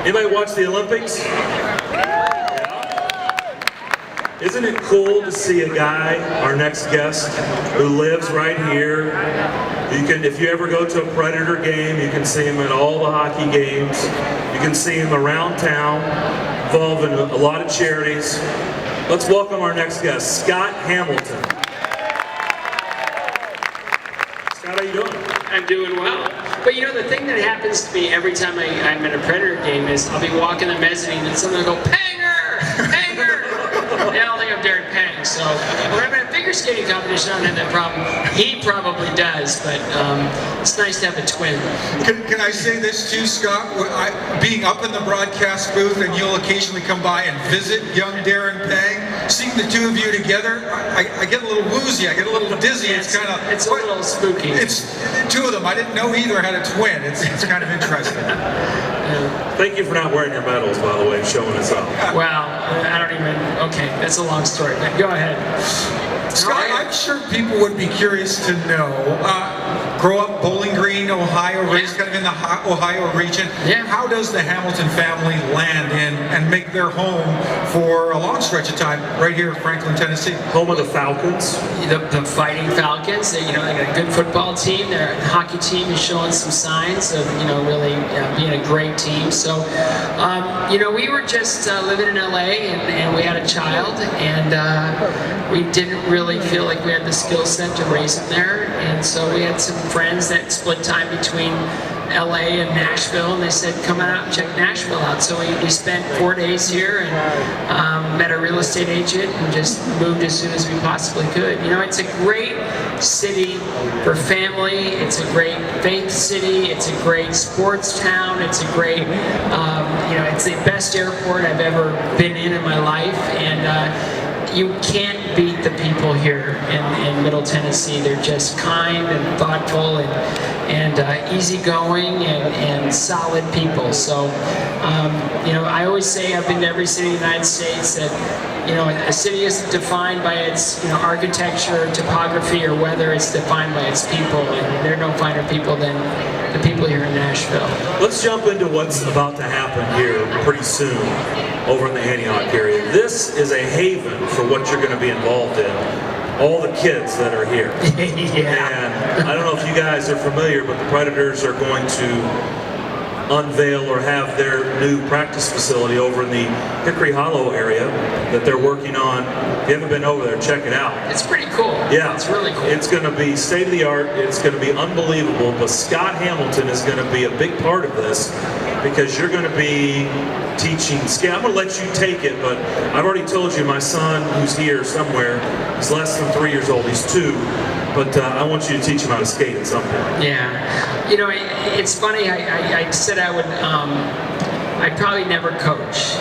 Anybody watch the Olympics? Isn't it cool to see a guy, our next guest, who lives right here? You can, if you ever go to a Predator game, you can see him at all the hockey games. You can see him around town, involved in a lot of charities. Let's welcome our next guest, Scott Hamilton. Scott, how you doing? I'm doing well. But you know, the thing that happens to me every time I'm at a Predator game is I'll be walking the mezzanine and someone will go, Panger! Panger! They all think I'm Darren Pang. So when I'm at a figure skating competition, I don't have that problem. He probably does, but it's nice to have a twin. Can I say this too, Scott? Being up in the broadcast booth, and you'll occasionally come by and visit young Darren Pang, seeing the two of you together, I get a little woozy, I get a little dizzy. It's kind of a little spooky. It's two of them. I didn't know either had a twin. It's kind of interesting. Thank you for not wearing your medals, by the way, and showing us up. Well, I don't even. Okay, that's a long story. But go ahead. Scott, I'm sure people would be curious to know. Grow up Bowling Green, Ohio, raised kind of in the Ohio region. Yeah. How does the Hamilton family land in and make their home for a long stretch of time right here in Franklin, Tennessee? Home of the Falcons. The Fighting Falcons. They got a good football team. Their hockey team is showing some signs of really being a great team. So, we were just living in LA and we had a child, and we didn't really feel like we had the skill set to raise him there, and so we had some friends that split time between LA and Nashville, and they said, come on out and check Nashville out. So we spent 4 days here and met a real estate agent and just moved as soon as we possibly could. It's a great city for family. It's a great faith city. It's a great sports town. It's a great, it's the best airport I've ever been in my life, and you can't beat the people here in Middle Tennessee. They're just kind and thoughtful and easygoing and solid people. So, I always say I've been to every city in the United States that, a city isn't defined by its, architecture, topography, or weather. It's defined by its people, and there are no finer people than the people here in Nashville. Let's jump into what's about to happen here pretty soon over in the Antioch area. This is a haven for what you're going to be involved in. All the kids that are here. Yeah. And I don't know if you guys are familiar, but the Predators are going to unveil or have their new practice facility over in the Hickory Hollow area that they're working on. If you haven't been over there, check it out. It's pretty cool. Yeah. It's really cool. It's going to be state of the art. It's going to be unbelievable. But Scott Hamilton is going to be a big part of this because you're going to be teaching skate. I'm going to let you take it, but I've already told you my son, who's here somewhere, is less than 3 years old. He's 2. But I want you to teach him how to skate at some point. Yeah. It's funny. I said I would. I'd probably never coach,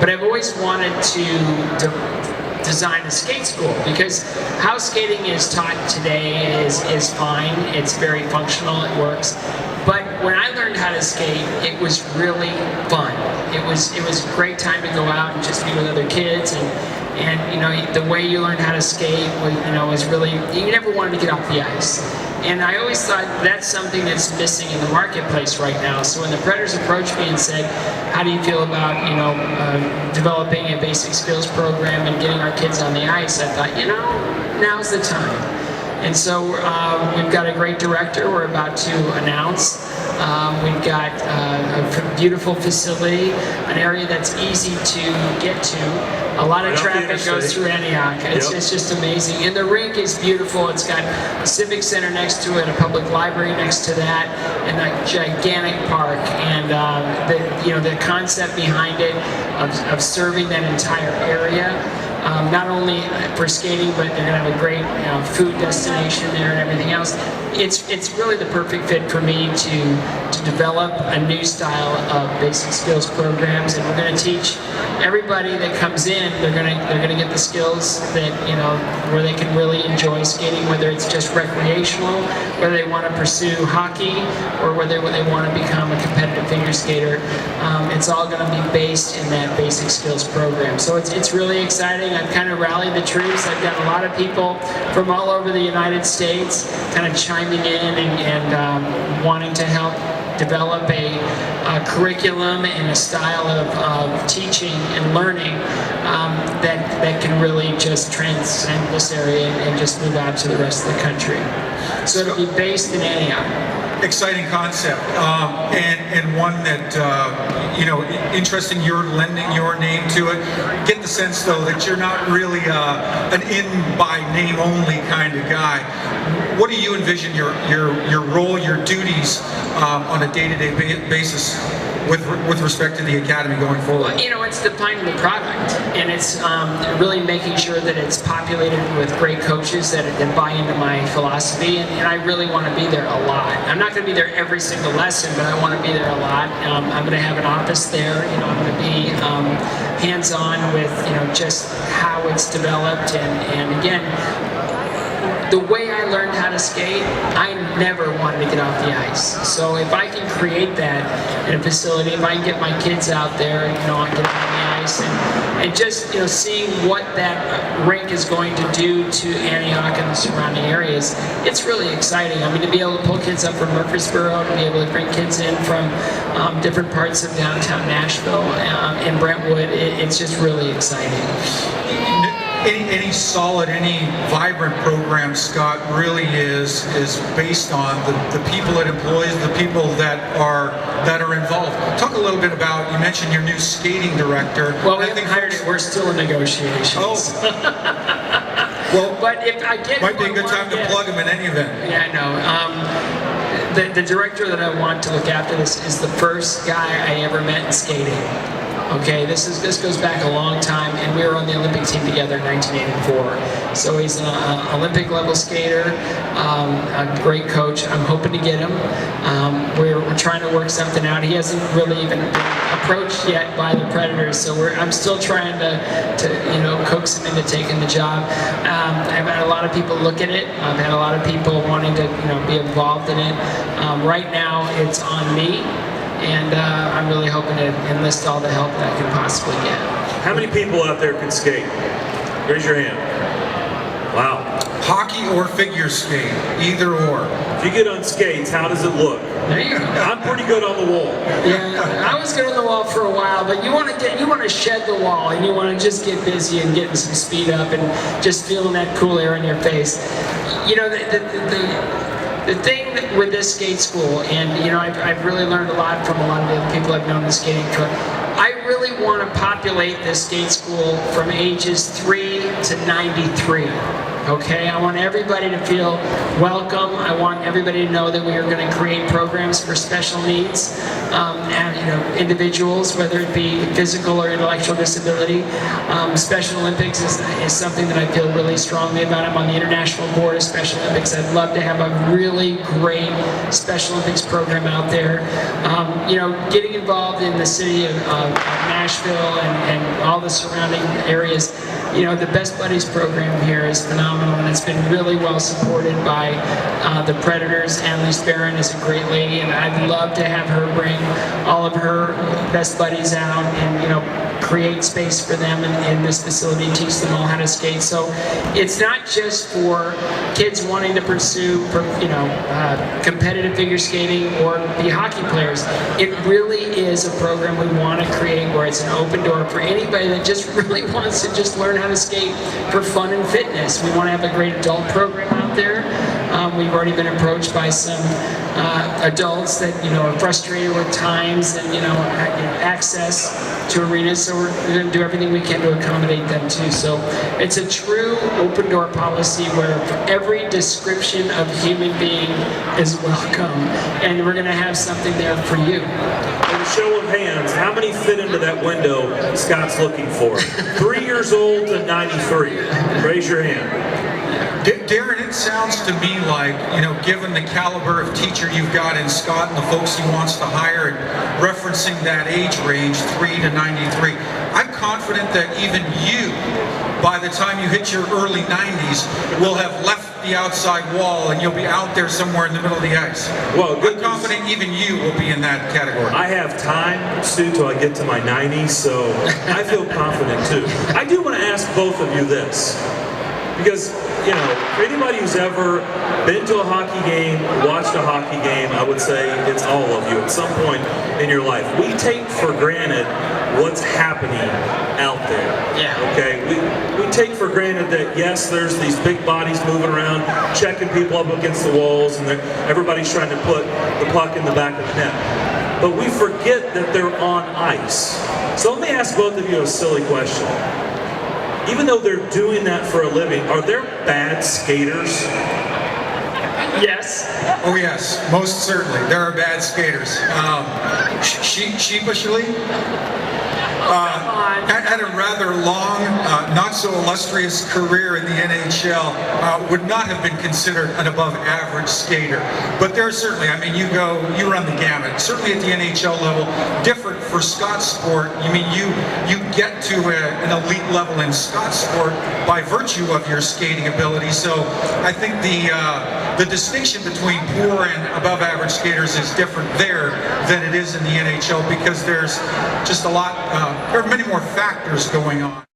but I've always wanted to design a skate school because how skating is taught today is fine. It's very functional. It works. But when I learned how to skate, it was really fun. It was a great time to go out and just be with other kids and the way you learn how to skate was really, you never wanted to get off the ice. And I always thought that's something that's missing in the marketplace right now. So when the Predators approached me and said, how do you feel about, developing a basic skills program and getting our kids on the ice, I thought, now's the time. And so we've got a great director we're about to announce. We've got a beautiful facility, an area that's easy to get to. A lot of traffic goes through Antioch. It's just amazing. And the rink is beautiful. It's got a civic center next to it, a public library next to that, and a gigantic park. And the concept behind it of serving that entire area. Not only for skating, but they're going to have a great food destination there and everything else. It's really the perfect fit for me to develop a new style of basic skills programs, and we're going to teach everybody that comes in. They're going to get the skills that where they can really enjoy skating, whether it's just recreational, whether they want to pursue hockey, or whether they want to become a competitive figure skater. It's all going to be based in that basic skills program. So it's really exciting. I've kind of rallied the troops. I've got a lot of people from all over the United States kind of chiming in and wanting to help develop a curriculum and a style of teaching and learning that can really just transcend this area and just move out to the rest of the country. So it'll be based in Antioch. Exciting concept, and one that, interesting you're lending your name to it. Get the sense, though, that you're not really an in-by-name-only kind of guy. What do you envision your role, your duties on a day-to-day basis with respect to the Academy going forward? Well, it's defining the product, and it's really making sure that it's populated with great coaches that buy into my philosophy, and I really want to be there a lot. I'm not going to be there every single lesson, but I want to be there a lot. I'm going to have an office there. I'm going to be hands-on with just how it's developed, and again, the way I learned how to skate, I never wanted to get off the ice. So if I can create that in a facility, if I can get my kids out there, and get on the ice, and just seeing what that rink is going to do to Antioch and the surrounding areas, it's really exciting. I mean, to be able to pull kids up from Murfreesboro, to be able to bring kids in from different parts of downtown Nashville and Brentwood, it's just really exciting. Any solid, any vibrant program, Scott, really is based on the people it employs, the people that are involved. Talk a little bit about, you mentioned your new skating director. Well, we haven't hired it. We're still in negotiations. Oh. Well, but if I get might be a good time to plug him in any event. Yeah, I know. The director that I want to look after this is the first guy I ever met in skating. Okay, this goes back a long time, and we were on the Olympic team together in 1984. So he's an Olympic level skater, a great coach. I'm hoping to get him. We're trying to work something out. He hasn't really even been approached yet by the Predators, so I'm still trying to coax him into taking the job. I've had a lot of people look at it. I've had a lot of people wanting to be involved in it. Right now, it's on me. And I'm really hoping to enlist all the help that I can possibly get. How many people out there can skate? Raise your hand. Wow. Hockey or figure skate, either or. If you get on skates, how does it look? There you go. I'm pretty good on the wall. Yeah, I was good on the wall for a while, but you want to shed the wall, and you want to just get busy and getting some speed up and just feeling that cool air in your face. The thing with this skate school, and I've really learned a lot from a lot of the other people I've known in the skating club. I really want to populate this skate school from ages 3 to 93. Okay, I want everybody to feel welcome. I want everybody to know that we are going to create programs for special needs and individuals, whether it be physical or intellectual disability. Special Olympics is something that I feel really strongly about. I'm on the International Board of Special Olympics. I'd love to have a really great Special Olympics program out there. Getting involved in the city of Nashville and all the surrounding areas. The Best Buddies program here is phenomenal, and it's been really well supported by the Predators. Annalise Barron is a great lady, and I'd love to have her bring all of her Best Buddies out and create space for them in this facility, teach them all how to skate. So it's not just for kids wanting to pursue competitive figure skating or be hockey players. It really is a program we want to create where it's an open door for anybody that just really wants to just learn how to skate for fun and fitness. We want to have a great adult program out there. We've already been approached by some adults that are frustrated with times and access to arenas, so we're going to do everything we can to accommodate them too. So it's a true open door policy where every description of human being is welcome, and we're going to have something there for you. In a show of hands, how many fit into that window Scott's looking for? 3 years old to 93. Raise your hand. Darren, it sounds to me like, given the caliber of teacher you've got in Scott and the folks he wants to hire, and referencing that age range, 3 to 93, I'm confident that even you, by the time you hit your early 90s, will have left the outside wall and you'll be out there somewhere in the middle of the ice. Well, I'm confident even you will be in that category. I have time, Stu, till I get to my 90s, so I feel confident too. I do want to ask both of you this. Because, you know, for anybody who's ever been to a hockey game, watched a hockey game, I would say it's all of you at some point in your life. We take for granted what's happening out there. Yeah. Okay? We take for granted that, yes, there's these big bodies moving around, checking people up against the walls, and everybody's trying to put the puck in the back of the net. But we forget that they're on ice. So let me ask both of you a silly question. Even though they're doing that for a living, are there bad skaters? Yes. Oh yes, most certainly. There are bad skaters. Sheepishly, had a rather long, not so illustrious career in the NHL, would not have been considered an above average skater. But there are certainly, I mean, you run the gamut. Certainly at the NHL level, different for Scott sport. I mean, you get to an elite level in Scott sport by virtue of your skating ability. So I think the distinction between poor and above average skaters is different there than it is in the NHL, because there's just a lot, there are many more factors going on.